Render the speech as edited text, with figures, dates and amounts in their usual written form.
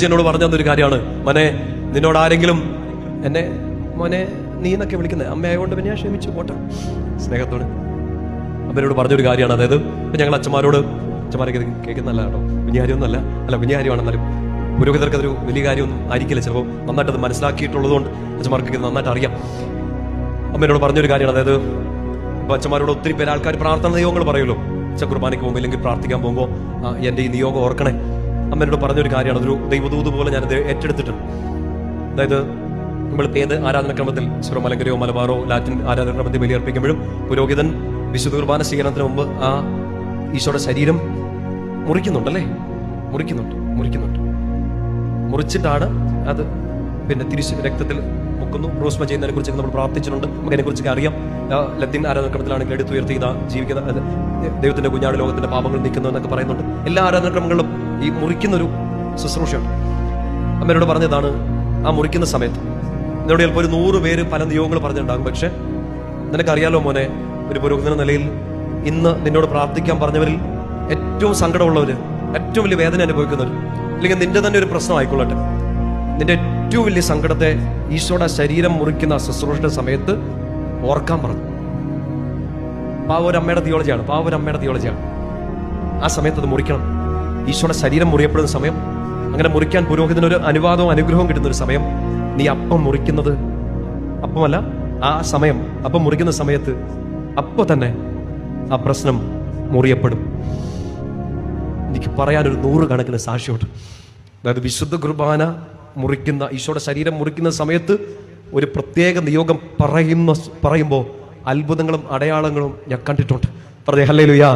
എന്നോട് പറഞ്ഞു തന്നൊരു കാര്യമാണ്, മോനെ നിന്നോട് ആരെങ്കിലും എന്നെ മോനെ നീ എന്നൊക്കെ വിളിക്കുന്നത്, അമ്മയായതുകൊണ്ട് പിന്നെ ഞാൻ ക്ഷമിച്ചു പോട്ടെ സ്നേഹത്തോട്. അമ്മയോട് പറഞ്ഞൊരു കാര്യമാണ്, അതായത് ഇപ്പം ഞങ്ങൾ അച്ഛന്മാരൊക്കെ കേൾക്കുന്നല്ല കേട്ടോ, കുഞ്ഞു കാര്യമൊന്നുമല്ല, കുഞ്ഞു കാര്യമാണെന്നാലും പുരോഹിതർക്ക് അതൊരു വലിയ കാര്യമൊന്നും ആയിരിക്കില്ല, ചിലപ്പോൾ നന്നായിട്ടത് മനസ്സിലാക്കിയിട്ടുള്ളതുകൊണ്ട് അച്ഛന്മാർക്കൊക്കെ നന്നായിട്ട് അറിയാം. അമ്മയോട് പറഞ്ഞൊരു കാര്യമാണ്, അതായത് ഇപ്പം അച്ഛന്മാരോട് ഒത്തിരി പേര് ആൾക്കാർ പ്രാർത്ഥന നിയോഗങ്ങൾ പറയുമല്ലോ, കുർബാനയ്ക്ക് പോകുമ്പോൾ ഇല്ലെങ്കിൽ പ്രാർത്ഥിക്കാൻ പോകുമ്പോൾ എൻ്റെ ഈ നിയോഗം ഓർക്കണേ. അമ്മയോട് പറഞ്ഞൊരു കാര്യമാണ്, അതൊരു ദൈവദൂത് പോലെ ഞാനത് ഏറ്റെടുത്തിട്ടുണ്ട്. അതായത് നമ്മൾ ഏത് ആരാധനക്രമത്തിൽ മലങ്കരയോ മലബാറോ ലാറ്റിൻ ആരാധനക്രമത്തിൽ ബലിയർപ്പിക്കുമ്പോഴും പുരോഹിതൻ വിശുദ്ധ കുർബാന സ്വീകരണത്തിന് മുമ്പ് ആ ഈശോയുടെ ശരീരം മുറിക്കുന്നുണ്ടല്ലേ, മുറിച്ചിട്ടാണ് അത് പിന്നെ തിരിച്ച് രക്തത്തിൽ മുക്കുന്നു. റോസ്മ ചെയ്യുന്നതിനെ കുറിച്ച് നമ്മൾ പ്രാർത്ഥിച്ചിട്ടുണ്ട്, നമുക്ക് അതിനെക്കുറിച്ചൊക്കെ അറിയാം. ലത്തീൻ ആരാധനക്രമത്തിലാണെങ്കിൽ എടുത്തുയർത്തി ജീവിക്കുന്ന ദൈവത്തിന്റെ കുഞ്ഞാട് ലോകത്തിന്റെ പാപങ്ങൾ നീക്കുന്നു എന്നൊക്കെ പറയുന്നുണ്ട്. എല്ലാ ആരാധനക്രമങ്ങളിലും ഈ മുറിക്കുന്നൊരു ശുശ്രൂഷയുണ്ട്. അമ്മയോട് പറഞ്ഞതാണ്, ആ മുറിക്കുന്ന സമയത്ത് എന്നോട് ചിലപ്പോൾ ഒരു 100 പേര് പല നിയോഗങ്ങൾ പറഞ്ഞിട്ടുണ്ടാകും. പക്ഷെ നിനക്കറിയാലോ മോനെ, ഒരു പുരോഹിതന നിലയിൽ ഇന്ന് നിന്നോട് പ്രാർത്ഥിക്കാൻ പറഞ്ഞവരിൽ ഏറ്റവും സങ്കടമുള്ളവര്, ഏറ്റവും വലിയ വേദന അനുഭവിക്കുന്നവർ, അല്ലെങ്കിൽ നിന്റെ തന്നെ ഒരു പ്രശ്നം ആയിക്കൊള്ളട്ടെ, നിന്റെ ഏറ്റവും വലിയ സങ്കടത്തെ ഈശോയുടെ ശരീരം മുറിക്കുന്ന ശുശ്രൂഷയുടെ സമയത്ത് ഓർക്കാൻ പറഞ്ഞു. പാവൊരമ്മയുടെ തിയോളജിയാണ്. ആ സമയത്ത് അത് മുറിക്കണം. ഈശോയുടെ ശരീരം മുറിയപ്പെടുന്ന സമയം, അങ്ങനെ മുറിക്കാൻ പുരോഹിതനൊരു അനുവാദവും അനുഗ്രഹവും കിട്ടുന്ന ഒരു സമയം, നീ അപ്പം മുറിക്കുന്നത് അപ്പമല്ല, ആ സമയം അപ്പം മുറിക്കുന്ന സമയത്ത് അപ്പോൾ തന്നെ ആ പ്രശ്നം മുറിയപ്പെടും. എനിക്ക് പറയാനൊരു 100 കണക്കിന് സാക്ഷ്യമുണ്ട്. അതായത് വിശുദ്ധ കുർബാന മുറിക്കുന്ന, ഈശോയുടെ ശരീരം മുറിക്കുന്ന സമയത്ത് ഒരു പ്രത്യേക നിയോഗം പറയുമ്പോൾ അത്ഭുതങ്ങളും അടയാളങ്ങളും ഞാൻ കണ്ടിട്ടുണ്ട്. പറഞ്ഞേ ഹല്ലേലൂയ.